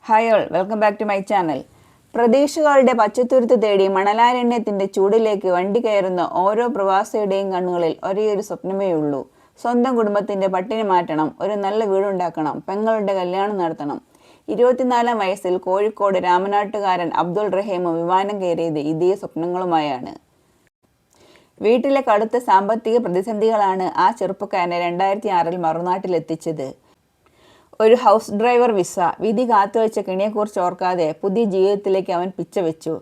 Hi all, welcome back to my channel. പ്രതീക്ഷകളുടെ പച്ചത്തുരുത്ത് തേടി മണലാരണ്യത്തിന്റെ ചൂടിലേക്ക് വണ്ടി കയറുന്ന ഓരോ പ്രവാസിയുടെയും കണ്ണുകളിൽ ഒരേയൊരു സ്വപ്നമേ ഉള്ളൂ. സ്വന്തം കുടുംബത്തിന്റെ പട്ടിണി മാറ്റണം, ഒരു നല്ല വീടുണ്ടാക്കണം, പെങ്ങളുടെ കല്യാണം നടത്തണം. 24-ാം വയസ്സിൽ കോഴിക്കോട് രാമനാട്ടുകാരൻ അബ്ദുൾ റഹീം വിമാനം കയറിയത് ഇതേ സ്വപ്നങ്ങളുമായാണ്. വീട്ടിലെ കടുത്ത സാമ്പത്തിക പ്രതിസന്ധികളാണ് ആ ചെറുപ്പക്കാരനെ 2006-ൽ മറുനാട്ടിലെത്തിച്ചത്. ഒരു ഹൗസ് ഡ്രൈവർ വിസ, വിധി കാത്തുവെച്ച കിണിയെക്കുറിച്ച് ഓർക്കാതെ പുതിയ ജീവിതത്തിലേക്ക് അവൻ പിച്ചവെച്ചു.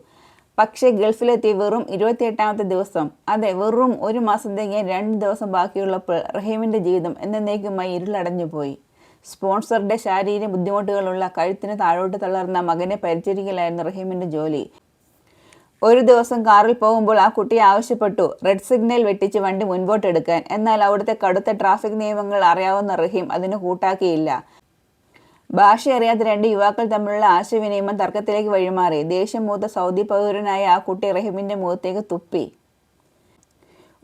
പക്ഷേ ഗൾഫിലെത്തി വെറും 28-ാമത്തെ ദിവസം, അതെ വെറും ഒരു മാസം തികയാൻ 2 ദിവസം ബാക്കിയുള്ളപ്പോൾ റഹീമിൻ്റെ ജീവിതം എന്നേക്കുമായി ഇരുളടഞ്ഞുപോയി. സ്പോൺസറുടെ ശാരീരിക ബുദ്ധിമുട്ടുകളുള്ള കഴുത്തിന് താഴോട്ട് തളർന്ന മകനെ പരിചരിക്കലായിരുന്നു റഹീമിൻ്റെ ജോലി. ഒരു ദിവസം കാറിൽ പോകുമ്പോൾ ആ കുട്ടി ആവശ്യപ്പെട്ടു റെഡ് സിഗ്നൽ വെട്ടിച്ച് വണ്ടി മുൻപോട്ടെടുക്കാൻ. എന്നാൽ അവിടുത്തെ കടുത്ത ട്രാഫിക് നിയമങ്ങൾ അറിയാവുന്ന റഹീം അതിന് കൂട്ടാക്കിയില്ല. ഭാഷ അറിയാത്ത 2 യുവാക്കൾ തമ്മിലുള്ള ആശയവിനിമയം തർക്കത്തിലേക്ക് വഴിമാറി. ദേഷ്യം മൂത്ത സൗദി പൗരനായ ആ കുട്ടി റഹീമിൻ്റെ മുഖത്തേക്ക് തുപ്പി.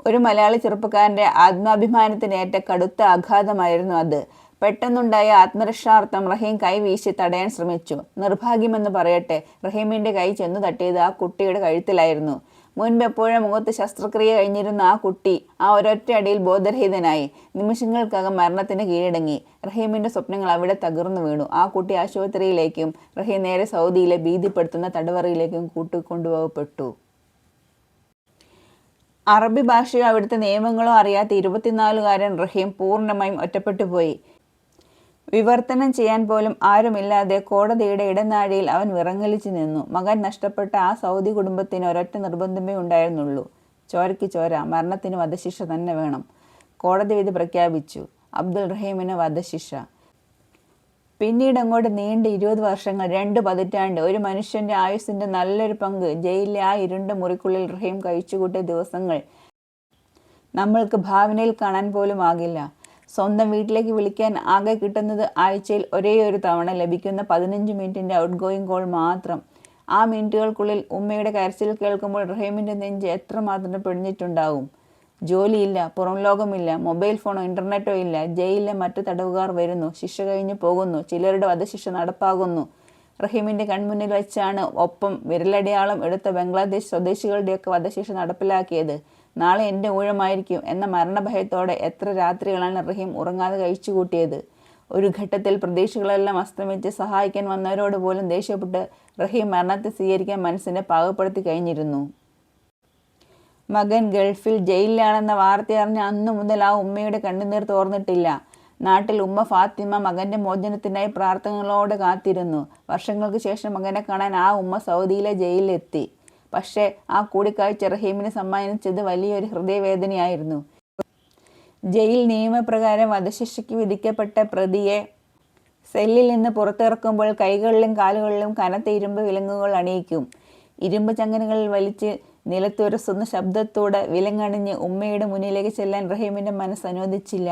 ഒരു മലയാളി ചെറുപ്പക്കാരൻ്റെ ആത്മാഭിമാനത്തിനേറ്റ കടുത്ത ആഘാതമായിരുന്നു അത്. പെട്ടെന്നുണ്ടായ ആത്മരക്ഷാർത്ഥം റഹീം കൈ വീശി തടയാൻ ശ്രമിച്ചു. നിർഭാഗ്യമെന്ന് പറയട്ടെ, റഹീമിൻ്റെ കൈ ചെന്നു തട്ടിയത് ആ കുട്ടിയുടെ കഴുത്തിലായിരുന്നു. മുൻപ് എപ്പോഴും മുഖത്ത് ശസ്ത്രക്രിയ കഴിഞ്ഞിരുന്ന ആ കുട്ടി ആ ഒരൊറ്റ അടിയിൽ ബോധരഹിതനായി. നിമിഷങ്ങൾക്കകം മരണത്തിന് കീഴടങ്ങി. റഹീമിൻ്റെ സ്വപ്നങ്ങൾ അവിടെ തകർന്നു വീണു. ആ കുട്ടി ആശുപത്രിയിലേക്കും റഹീം നേരെ സൗദിയിലെ ഭീതിപ്പെടുത്തുന്ന തടവറയിലേക്കും കൂട്ടിക്കൊണ്ടുപോകപ്പെട്ടു. അറബി ഭാഷയോ അവിടുത്തെ നിയമങ്ങളോ അറിയാത്ത 24-കാരൻ റഹീം പൂർണ്ണമായും ഒറ്റപ്പെട്ടുപോയി. വിവർത്തനം ചെയ്യാൻ പോലും ആരുമില്ലാതെ കോടതിയുടെ ഇടനാഴിയിൽ അവൻ വിറങ്ങലിച്ചു നിന്നു. മകൻ നഷ്ടപ്പെട്ട ആ സൗദി കുടുംബത്തിന് ഒരൊറ്റ നിർബന്ധമേ ഉണ്ടായിരുന്നുള്ളൂ: ചോരയ്ക്ക് ചോര, മരണത്തിന് വധശിക്ഷ തന്നെ വേണം. കോടതി വിധി പ്രഖ്യാപിച്ചു: അബ്ദുൾ റഹീമിന് വധശിക്ഷ. പിന്നീട് അങ്ങോട്ട് നീണ്ട 20 വർഷങ്ങൾ, 2 പതിറ്റാണ്ട്, ഒരു മനുഷ്യൻ്റെ ആയുസ്സിൻ്റെ നല്ലൊരു പങ്ക് ജയിലിലെ ആ ഇരുണ്ട മുറിക്കുള്ളിൽ റഹീം കഴിച്ചുകൂട്ടിയ ദിവസങ്ങൾ നമ്മൾക്ക് ഭാവനയിൽ കാണാൻ പോലും ആകില്ല. സ്വന്തം വീട്ടിലേക്ക് വിളിക്കാൻ ആകെ കിട്ടുന്നത് ആഴ്ചയിൽ ഒരേയൊരു തവണ ലഭിക്കുന്ന 15 മിനിറ്റിൻ്റെ ഔട്ട് ഗോയിങ് കോൾ മാത്രം. ആ മിനിറ്റുകൾക്കുള്ളിൽ ഉമ്മയുടെ കരച്ചിൽ കേൾക്കുമ്പോൾ റഹീമിൻ്റെ നെഞ്ച് എത്രമാത്രം പിടിഞ്ഞിട്ടുണ്ടാകും. ജോലിയില്ല, പുറം ലോകമില്ല, മൊബൈൽ ഫോണോ ഇൻ്റർനെറ്റോ ഇല്ല. ജയിലിലെ മറ്റു തടവുകാർ വരുന്നു, ശിക്ഷ കഴിഞ്ഞ് പോകുന്നു, ചിലരുടെ വധശിക്ഷ നടപ്പാകുന്നു. റഹീമിൻ്റെ കൺമുന്നിൽ വെച്ചാണ് ഒപ്പം വിരലടയാളം എടുത്ത ബംഗ്ലാദേശ് സ്വദേശികളുടെയൊക്കെ വധശിക്ഷ നടപ്പിലാക്കിയത്. നാളെ എൻ്റെ ഊഴമായിരിക്കും എന്ന മരണഭയത്തോടെ എത്ര രാത്രികളാണ് റഹീം ഉറങ്ങാതെ കഴിച്ചുകൂട്ടിയത്. ഒരു ഘട്ടത്തിൽ പ്രതീക്ഷകളെല്ലാം അസ്തമിച്ച് സഹായിക്കാൻ വന്നവരോട് പോലും ദേഷ്യപ്പെട്ട് റഹീം മരണത്തെ സ്വീകരിക്കാൻ മനസ്സിനെ പാകപ്പെടുത്തി കഴിഞ്ഞിരുന്നു. മകൻ ഗൾഫിൽ ജയിലിലാണെന്ന വാർത്തയറിഞ്ഞ അന്നു മുതൽ ആ ഉമ്മയുടെ കണ്ണുനീർ തോർന്നിട്ടില്ല. നാട്ടിൽ ഉമ്മ ഫാത്തിമ മകൻ്റെ മോചനത്തിനായി പ്രാർത്ഥനകളോടെ കാത്തിരുന്നു. വർഷങ്ങൾക്ക് ശേഷം മകനെ കാണാൻ ആ ഉമ്മ സൗദിയിലെ ജയിലിലെത്തി. പക്ഷേ ആ കൂടിക്കാഴ്ച റഹീമിന് സമ്മാനിച്ചത് വലിയൊരു ഹൃദയവേദനയായിരുന്നു. ജയിൽ നിയമപ്രകാരം വധശിക്ഷയ്ക്ക് വിധിക്കപ്പെട്ട പ്രതിയെ സെല്ലിൽ നിന്ന് പുറത്തിറക്കുമ്പോൾ കൈകളിലും കാലുകളിലും കനത്ത ഇരുമ്പ് വിലങ്ങുകൾ അണിയിക്കും. ഇരുമ്പ് ചങ്ങലകളിൽ വലിച്ച് നിലത്തുരസുന്ന ശബ്ദത്തോടെ വിലങ്ങണിഞ്ഞ് ഉമ്മയുടെ മുന്നിലേക്ക് ചെല്ലാൻ റഹീമിൻ്റെ മനസ്സ് അനുവദിച്ചില്ല.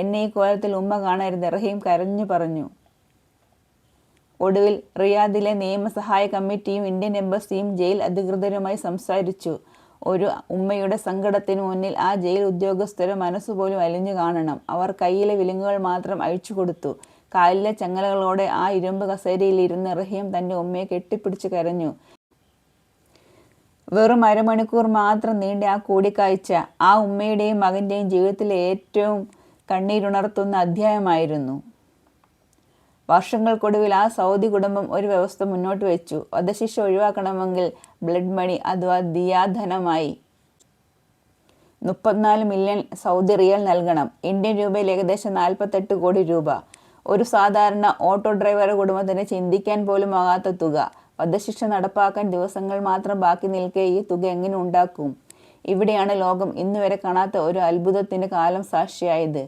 എന്നെ ഈ കോലത്തിൽ ഉമ്മ കാണരുത്, റഹീം കരഞ്ഞു പറഞ്ഞു. ഒടുവിൽ റിയാദിലെ നിയമസഹായ കമ്മിറ്റിയും ഇന്ത്യൻ എംബസിയും ജയിൽ അധികൃതരുമായി സംസാരിച്ചു. ഒരു ഉമ്മയുടെ സങ്കടത്തിന് മുന്നിൽ ആ ജയിൽ ഉദ്യോഗസ്ഥരുടെ മനസ്സുപോലും അലിഞ്ഞു കാണണം. അവർ കയ്യിലെ വിലങ്ങുകൾ മാത്രം അഴിച്ചു കൊടുത്തു. കാലിലെ ചങ്ങലകളോടെ ആ ഇരുമ്പ് കസേരയിൽ ഇരുന്ന് റഹീം തൻ്റെ ഉമ്മയെ കെട്ടിപ്പിടിച്ച് കരഞ്ഞു. വെറും അരമണിക്കൂർ മാത്രം നീണ്ട ആ കൂടിക്കാഴ്ച ആ ഉമ്മയുടെയും മകൻ്റെയും ജീവിതത്തിലെ ഏറ്റവും കണ്ണീരുണർത്തുന്ന അധ്യായമായിരുന്നു. വർഷങ്ങൾക്കൊടുവിൽ ആ സൗദി കുടുംബം ഒരു വ്യവസ്ഥ മുന്നോട്ട് വെച്ചു. വധശിക്ഷ ഒഴിവാക്കണമെങ്കിൽ ബ്ലഡ് മണി അഥവാ ദിയാധനമായി 34 മില്യൺ സൗദി റിയൽ നൽകണം. ഇന്ത്യൻ രൂപയിൽ ഏകദേശം 48 കോടി രൂപ. ഒരു സാധാരണ ഓട്ടോ ഡ്രൈവറുടെ കുടുംബത്തിന് ചിന്തിക്കാൻ പോലും ആകാത്ത തുക. വധശിക്ഷ നടപ്പാക്കാൻ ദിവസങ്ങൾ മാത്രം ബാക്കി നിൽക്കെ ഈ തുക എങ്ങനെ ഉണ്ടാക്കും? ഇവിടെയാണ് ലോകം ഇന്നുവരെ കാണാത്ത ഒരു അത്ഭുതത്തിൻ്റെ കാലം സാക്ഷിയായത്.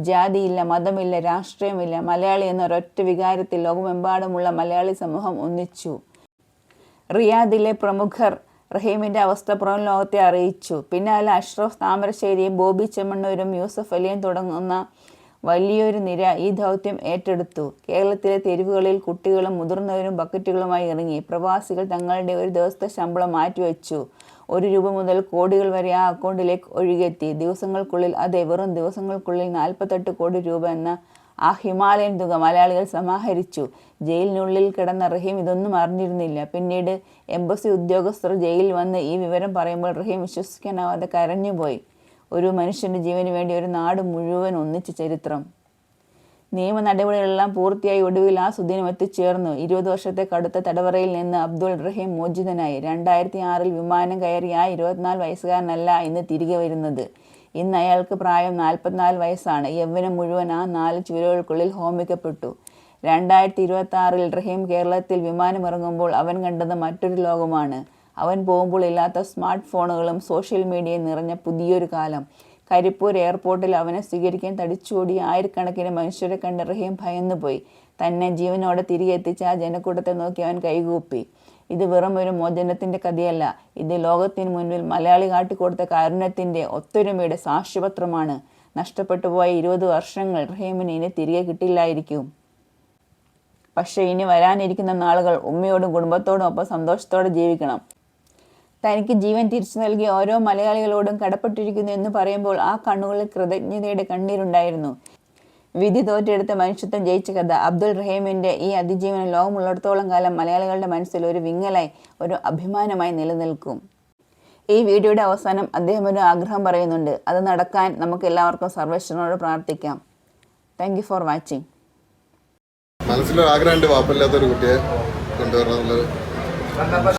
ജാതിയില്ല, മതമില്ല, രാഷ്ട്രീയമില്ല, മലയാളി എന്ന ഒരൊറ്റ വികാരത്തിൽ ലോകമെമ്പാടുമുള്ള മലയാളി സമൂഹം ഒന്നിച്ചു. റിയാദിലെ പ്രമുഖർ റഹീമിൻ്റെ അവസ്ഥ പുറം ലോകത്തെ അറിയിച്ചു. പിന്നാലെ അഷ്റഫ് താമരശ്ശേരിയും ബോബി ചെമ്മണ്ണൂരും യൂസഫ് അലിയും തുടങ്ങുന്ന വലിയൊരു നിര ഈ ദൗത്യം ഏറ്റെടുത്തു. കേരളത്തിലെ തെരുവുകളിൽ കുട്ടികളും മുതിർന്നവരും ബക്കറ്റുകളുമായി ഇറങ്ങി. പ്രവാസികൾ തങ്ങളുടെ ഒരു ദിവസത്തെ ശമ്പളം മാറ്റിവെച്ചു. 1 രൂപ മുതൽ കോടികൾ വരെ ആ അക്കൗണ്ടിലേക്ക് ഒഴുകിയെത്തി. ദിവസങ്ങൾക്കുള്ളിൽ, അതെ വെറും ദിവസങ്ങൾക്കുള്ളിൽ 48 കോടി രൂപ എന്ന ആ ഹിമാലയൻ തുക മലയാളികൾ സമാഹരിച്ചു. ജയിലിനുള്ളിൽ കിടന്ന റഹീം ഇതൊന്നും അറിഞ്ഞിരുന്നില്ല. പിന്നീട് എംബസി ഉദ്യോഗസ്ഥർ ജയിലിൽ വന്ന് ഈ വിവരം പറയുമ്പോൾ റഹീം വിശ്വസിക്കാനാവാതെ കരഞ്ഞുപോയി. ഒരു മനുഷ്യൻ്റെ ജീവന് വേണ്ടി ഒരു നാട് മുഴുവൻ ഒന്നിച്ച ചരിത്രം. നിയമ നടപടികളെല്ലാം പൂർത്തിയായി ഒടുവിൽ ആ സുദിനം എത്തിച്ചേർന്നു. 20 വർഷത്തെ കടുത്ത തടവറയിൽ നിന്ന് അബ്ദുൾ റഹീം മോചിതനായി. 2006 വിമാനം കയറി ആ 24 വയസ്സുകാരനല്ല ഇന്ന് തിരികെ വരുന്നത്. ഇന്ന് അയാൾക്ക് പ്രായം 44 വയസ്സാണ്. യൗവനം മുഴുവൻ ആ 4 ചുവരുകൾക്കുള്ളിൽ ഹോമിക്കപ്പെട്ടു. 2026 റഹീം കേരളത്തിൽ വിമാനമിറങ്ങുമ്പോൾ അവൻ കണ്ടത് മറ്റൊരു ലോകമാണ്. അവൻ പോകുമ്പോൾ ഇല്ലാത്ത സ്മാർട്ട് ഫോണുകളും സോഷ്യൽ മീഡിയയും നിറഞ്ഞ പുതിയൊരു കാലം. കരിപ്പൂർ എയർപോർട്ടിൽ അവനെ സ്വീകരിക്കാൻ തടിച്ചുകൂടി ആയിരക്കണക്കിന് മനുഷ്യരെ കണ്ട് റഹീം ഭയന്നുപോയി. തന്നെ ജീവനോടെ തിരികെ എത്തിച്ച ആ ജനക്കൂട്ടത്തെ നോക്കി അവൻ കൈകൂപ്പി. ഇത് വെറും ഒരു മോചനത്തിൻ്റെ കഥയല്ല. ഇത് ലോകത്തിന് മുൻപിൽ മലയാളി കാട്ടിക്കൊടുത്ത കാരുണ്യത്തിൻ്റെ, ഒത്തൊരുമയുടെ സാക്ഷ്യപത്രമാണ്. നഷ്ടപ്പെട്ടുപോയ 20 വർഷങ്ങൾ റഹീമിന് ഇനി തിരികെ കിട്ടില്ലായിരിക്കും. പക്ഷേ ഇനി വരാനിരിക്കുന്ന നാളുകൾ ഉമ്മയോടും കുടുംബത്തോടും ഒപ്പം സന്തോഷത്തോടെ ജീവിക്കണം. തനിക്ക് ജീവൻ തിരിച്ചു നൽകിയ ഓരോ മലയാളികളോടും കടപ്പെട്ടിരിക്കുന്നു എന്ന് പറയുമ്പോൾ ആ കണ്ണുകളിൽ കൃതജ്ഞതയുടെ കണ്ണീരുണ്ടായിരുന്നു. വിധി തോറ്റെടുത്ത മനുഷ്യത്വം ജയിച്ച കഥ. അബ്ദുൾ റഹീമിൻ്റെ ഈ അതിജീവനം ലോകമുള്ളിടത്തോളം കാലം മലയാളികളുടെ മനസ്സിൽ ഒരു വിങ്ങലായി, ഒരു അഭിമാനമായി നിലനിൽക്കും. ഈ വീഡിയോയുടെ അവസാനം അദ്ദേഹം ഒരു ആഗ്രഹം പറയുന്നുണ്ട്. അത് നടക്കാൻ നമുക്ക് എല്ലാവർക്കും സർവേശ്വരനോട് പ്രാർത്ഥിക്കാം. Thank you for watching. മനസ്സിലൊരു ആഗ്രഹമുണ്ട്, വാപ്പല്ലാത്തൊരു കുട്ടിയെ കൊണ്ടുവരണം എന്നുള്ളത്.